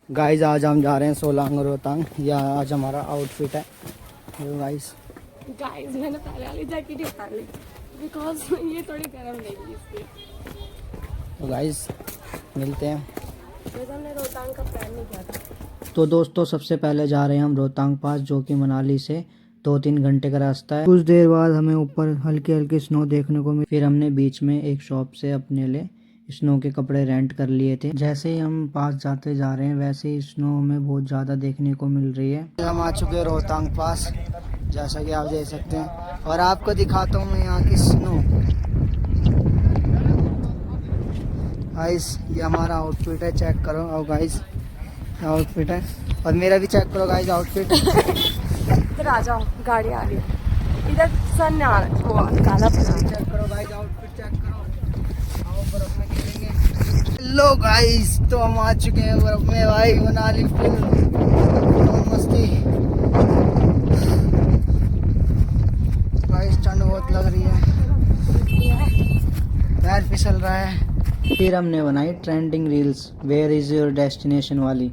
Guys आज हम जा रहे हैं सोलांग रोहतांग। या आज हमारा आउटफिट है गाइस। गाइस मैंने पहले वाली जैकेट ही उतार ली बिकॉज ये थोड़ी गर्म रहेगी इसलिए। तो गाइस मिलते हैं। वैसे हमने रोहतांग का प्लान नहीं किया था। तो दोस्तों सबसे पहले जा रहे हैं हम रोहतांग पास, जो कि मनाली से 2-3 घंटे का रास्ता है। कुछ देर बाद हमें ऊपर हल्की हल्की स्नो देखने को मिली। फिर हमने बीच में एक शॉप से अपने लिए स्नो के कपड़े रेंट कर लिए थे। जैसे ही हम पास जाते जा रहे हैं वैसे ही स्नो हमें बहुत ज़्यादा देखने को मिल रही है। हम आ चुके हैं रोहतांग पास, जैसा कि आप देख सकते हैं, और आपको दिखाता हूँ मैं यहाँ की स्नो। गाइस ये हमारा आउटफिट है, चेक करो। और गाइस आउटफिट है, और मेरा भी चेक करो गाइस आउटफिट। इधर आ जाओ, गाड़ी आ रही है। इधर सन आ रहा है, वो काला चेक करो गाइस आउटफिट चेक करो। आओ बर्फ में खेलेंगे। हेलो गाइस, तो हम आ चुके हैं बर्फ में भाई, मनाली फुल मस्ती। गाइस ठंड बहुत लग रही है, पैर फिसल रहा है। फिर हमने बनाई trending reels, where is your destination वाली।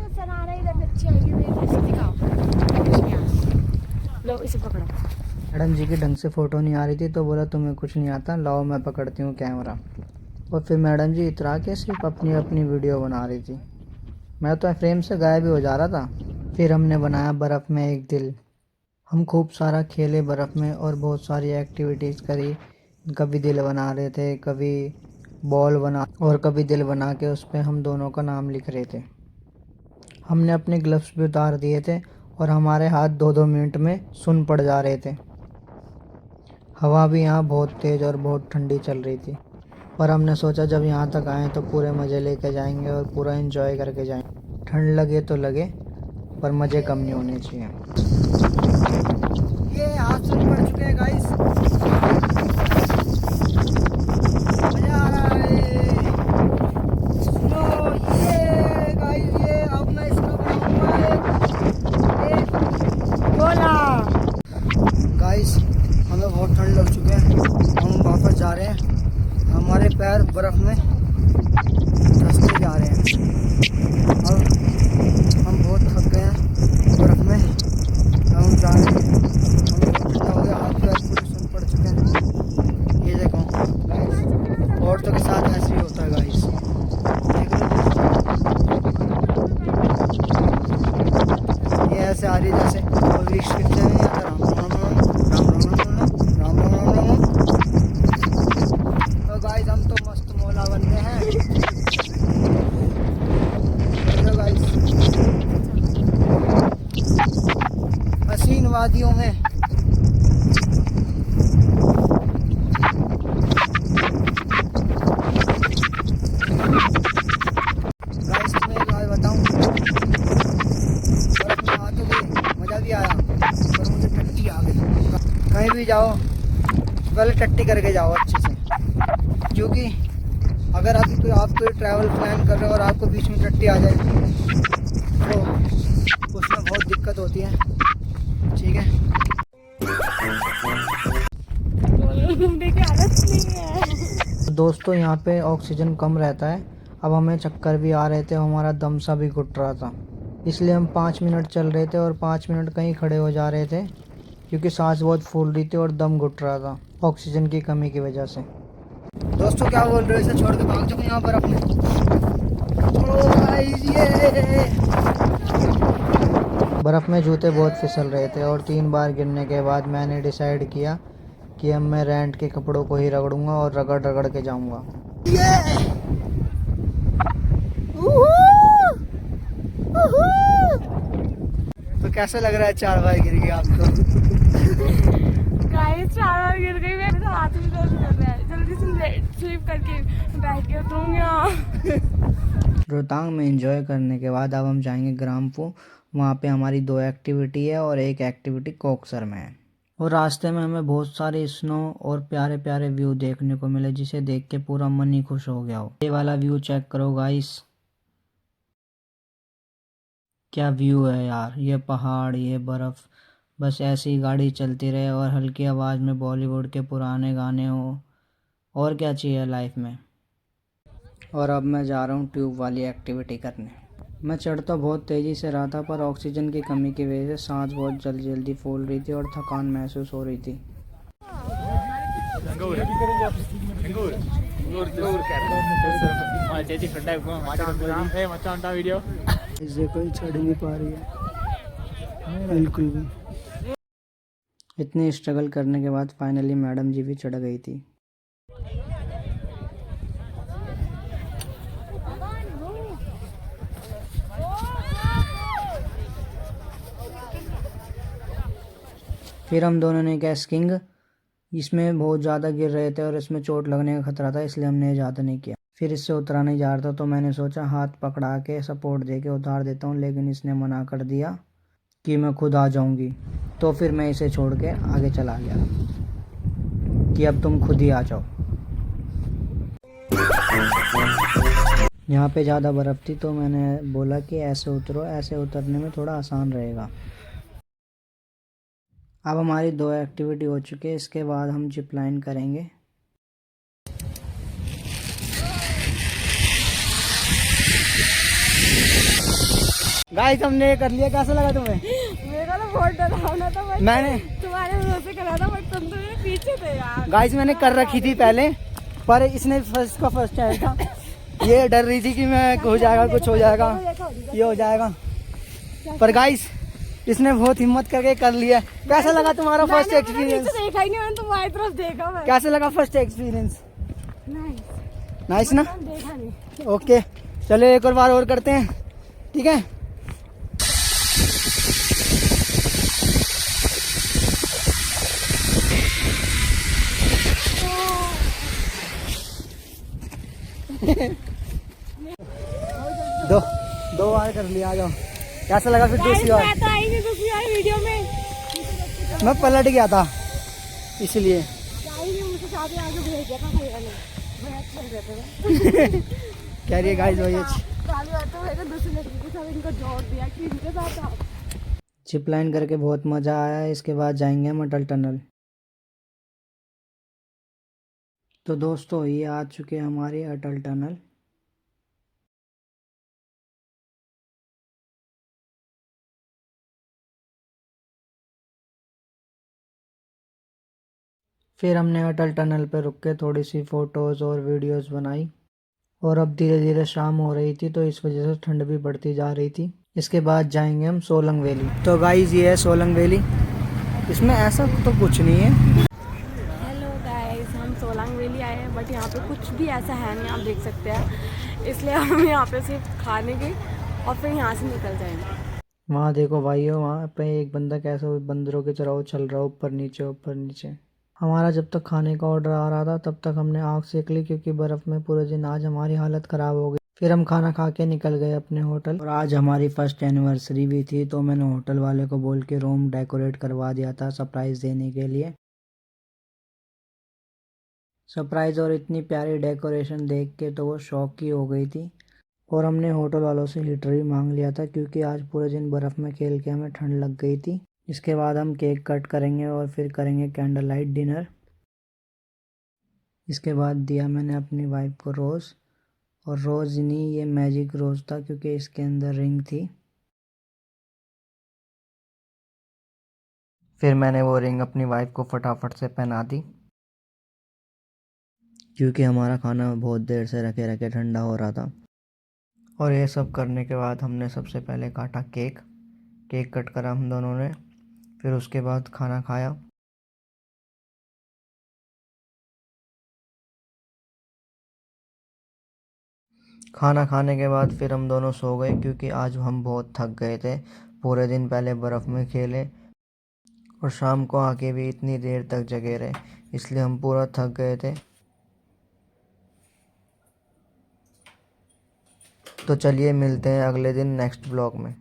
सन आ रहा है, इधर अच्छी आएगी। दिखाओ, लो इसे पकड़ो। मैडम जी की ढंग से फ़ोटो नहीं आ रही थी तो बोला तुम्हें कुछ नहीं आता, लाओ मैं पकड़ती हूँ कैमरा। और फिर मैडम जी इतरा के सिर्फ अपनी अपनी वीडियो बना रही थी, मैं तो फ्रेम से गायब ही हो जा रहा था। फिर हमने बनाया बर्फ़ में एक दिल। हम खूब सारा खेले बर्फ़ में और बहुत सारी एक्टिविटीज़ करी। कभी दिल बना रहे थे, कभी बॉल बना, और कभी दिल बना के उस पर हम दोनों का नाम लिख रहे थे। हमने अपने ग्लव्स भी उतार दिए थे और हमारे हाथ 2-2 मिनट में सुन पड़ जा रहे थे। हवा भी यहाँ बहुत तेज़ और बहुत ठंडी चल रही थी, पर हमने सोचा जब यहाँ तक आए तो पूरे मज़े लेके जाएंगे और पूरा एंजॉय करके जाएंगे। ठंड लगे तो लगे, पर मज़े कम नहीं होने चाहिए। ये हाथ सुन पड़ चुके हैं गाइस, मज़ा आ रहा है। तो ये गाइस, ये अब मैं इसका बनाऊंगा एक गोला। गाइस हमें बहुत ठंड लग चुकी है, हम वापस जा रहे हैं। हमारे पैर बर्फ़ में धंसते जा रहे हैं और हम बहुत थक गए हैं बर्फ़ में। हम जा रहे हैं, हमें बहुत ठंडा हो गया, हाथ पैर पूरे सुन पड़ चुके हैं। ये देखो गाइस, औरतों के साथ ऐसे ही होता है गाइस, देख लो। ये ऐसे आ रही है जैसे विक्स पिक्चर में आता राम राम राम राम राम राम राम राम राम। तो गाइस हम तो मस्त मौला बन गए हैं। हेलो गाइस, हसीन वादियों में। गाइस तुम्हें एक बात बताऊं, बर्फ में आ तो गई, मज़ा भी आया, पर मुझे टट्टी आ गई। कहीं भी जाओ पहले टट्टी करके जाओ अच्छे से, क्योंकि अगर आप कोई ट्रैवल प्लान कर रहे हो और आपको बीच में टट्टी आ जाए तो उसमें बहुत दिक्कत होती है, ठीक है। घूमने की हालत नहीं है। दोस्तों यहाँ पे ऑक्सीजन कम रहता है, अब हमें चक्कर भी आ रहे थे, हमारा दम सा भी घुट रहा था, इसलिए हम 5 मिनट चल रहे थे और 5 मिनट कहीं खड़े हो जा रहे थे, क्योंकि सांस बहुत फूल रही थी और दम घुट रहा था ऑक्सीजन की कमी की वजह से। दोस्तों क्या बोल रहे हो, इसे छोड़ के भाग जाओ यहाँ पर अपने। बर्फ़ में जूते बहुत फिसल रहे थे और 3 बार गिरने के बाद मैंने डिसाइड किया कि अब मैं रेंट के कपड़ों को ही रगड़ूंगा और रगड़ रगड़ के जाऊंगा। तो कैसा लग रहा है 4 बार गिर गया आपको? गाइस 4 बार गिर गई, मेरे हाथ में दर्द कर रहा है। जल्दी से स्लीप करके बैठ के उतरूंगा। रोहतांग में एंजॉय करने के बाद अब हम जाएंगे ग्राम्फू। वहाँ पे हमारी 2 एक्टिविटी है और एक एक्टिविटी कोकसर में है। और रास्ते में हमें बहुत सारे स्नो और प्यारे प्यारे व्यू देखने को मिले, जिसे देख के पूरा मन ही खुश हो गया हो। ये वाला व्यू चेक करो गाइस, क्या व्यू है यार, ये पहाड़, ये बर्फ़, बस ऐसी ही गाड़ी चलती रहे और हल्की आवाज़ में बॉलीवुड के पुराने गाने हो, और क्या चाहिए लाइफ में। और अब मैं जा रहा हूँ ट्यूब वाली एक्टिविटी करने। मैं चढ़ तो बहुत तेज़ी से रहा था, पर ऑक्सीजन की कमी की वजह से सांस बहुत जल्दी जल्दी फूल रही थी और थकान महसूस हो रही थी। इसे कोई चढ़ नहीं पा रही है बिल्कुल भी। इतनी स्ट्रगल करने के बाद फाइनली मैडम जी भी चढ़ गई थी। फिर हम दोनों ने क्या स्कीइंग, इसमें बहुत ज़्यादा गिर रहे थे और इसमें चोट लगने का खतरा था, इसलिए हमने ज़्यादा नहीं किया। फिर इससे उतरा नहीं जा रहा था तो मैंने सोचा हाथ पकड़ा के सपोर्ट दे के उतार देता हूँ, लेकिन इसने मना कर दिया कि मैं खुद आ जाऊँगी। तो फिर मैं इसे छोड़ के आगे चला गया कि अब तुम खुद ही आ जाओ। यहाँ पे ज़्यादा बर्फ़ थी तो मैंने बोला कि ऐसे उतरो, ऐसे उतरने में थोड़ा आसान रहेगा। अब हमारी 2 एक्टिविटी हो चुकी है, इसके बाद हम जिप लाइन करेंगे। गाइस हमने कर लिया, कैसा लगा तुम्हें? मेरा तो बहुत डरावना था भाई। मैंने तुम्हारे भरोसे करा था बट तुम तो मेरे पीछे थे यार। गाइस मैंने कर रखी थी पहले, पर इसने फर्स्ट टाइम था। ये डर रही थी कि मैं हो जाएगा, कुछ हो जाएगा, ये हो जाएगा, पर गाइस इसने बहुत हिम्मत करके कर लिया। कैसा लगा तुम्हारा फर्स्ट एक्सपीरियंस? देखा ही नहीं मैंने, तुम्हारी तरफ देखा मैं। कैसा लगा फर्स्ट एक्सपीरियंस? नाइस ना? देखा नहीं। ओके चलो एक और बार और करते हैं, ठीक है? दो बार कर लिया, आ जाओ। कैसा लगा फिर दूसरी बार? मैं तो आई नहीं दूसरी बार वीडियो में, मैं पलट गया था इसलिए। मुझे चाबी आगे भेज दिया था भैया ने, मैं चल जाते थे। कह रही है गाइस वही अच्छी। चाबी आते हुए दूसरी लड़की के साथ इनको जोड़ दिया कि इनके साथ आओ। जिप लाइन करके बहुत मज़ा आया। इसके बाद जाएंगे हम अटल टनल। तो दोस्तों ये आ चुके हैं हमारे अटल टनल। फिर हमने अटल टनल पर रुक के थोड़ी सी फ़ोटोज़ और वीडियोज़ बनाई, और अब धीरे धीरे शाम हो रही थी तो इस वजह से ठंड भी बढ़ती जा रही थी। इसके बाद जाएंगे हम सोलंग वैली। तो गाइस ये है सोलंग वैली, इसमें ऐसा तो कुछ नहीं है। हेलो गाइस, हम सोलंग वैली आए हैं बट यहाँ पे कुछ भी ऐसा है नहीं, आप देख सकते हैं। इसलिए हम यहाँ पे सिर्फ खाने की और फिर यहाँ से निकल जाएंगे। वहाँ देखो भाइयों, वहाँ पे एक बंदा कैसे बंदरों की तरह चल रहा है, ऊपर नीचे। हमारा जब तक खाने का ऑर्डर आ रहा था तब तक हमने आग सेक ली, क्योंकि बर्फ़ में पूरे दिन आज हमारी हालत ख़राब हो गई। फिर हम खाना खा के निकल गए अपने होटल, और आज हमारी फर्स्ट एनिवर्सरी भी थी तो मैंने होटल वाले को बोल के रूम डेकोरेट करवा दिया था सरप्राइज़ देने के लिए। सरप्राइज़ और इतनी प्यारी डेकोरेशन देख के तो वो शॉक ही हो गई थी। और हमने होटल वालों से हीटर भी मांग लिया था, क्योंकि आज पूरे दिन बर्फ़ में खेल के हमें ठंड लग गई थी। इसके बाद हम केक कट करेंगे और फिर करेंगे कैंडल लाइट डिनर। इसके बाद दिया मैंने अपनी वाइफ को रोज़, और रोज़ नहीं, ये मैजिक रोज़ था क्योंकि इसके अंदर रिंग थी। फिर मैंने वो रिंग अपनी वाइफ को फटाफट से पहना दी, क्योंकि हमारा खाना बहुत देर से रखे रखे ठंडा हो रहा था। और ये सब करने के बाद हमने सबसे पहले काटा केक कट करा हम दोनों ने। फिर उसके बाद खाना खाया। खाना खाने के बाद फिर हम दोनों सो गए, क्योंकि आज हम बहुत थक गए थे। पूरे दिन पहले बर्फ़ में खेले और शाम को आके भी इतनी देर तक जगे रहे, इसलिए हम पूरा थक गए थे। तो चलिए मिलते हैं अगले दिन नेक्स्ट ब्लॉग में।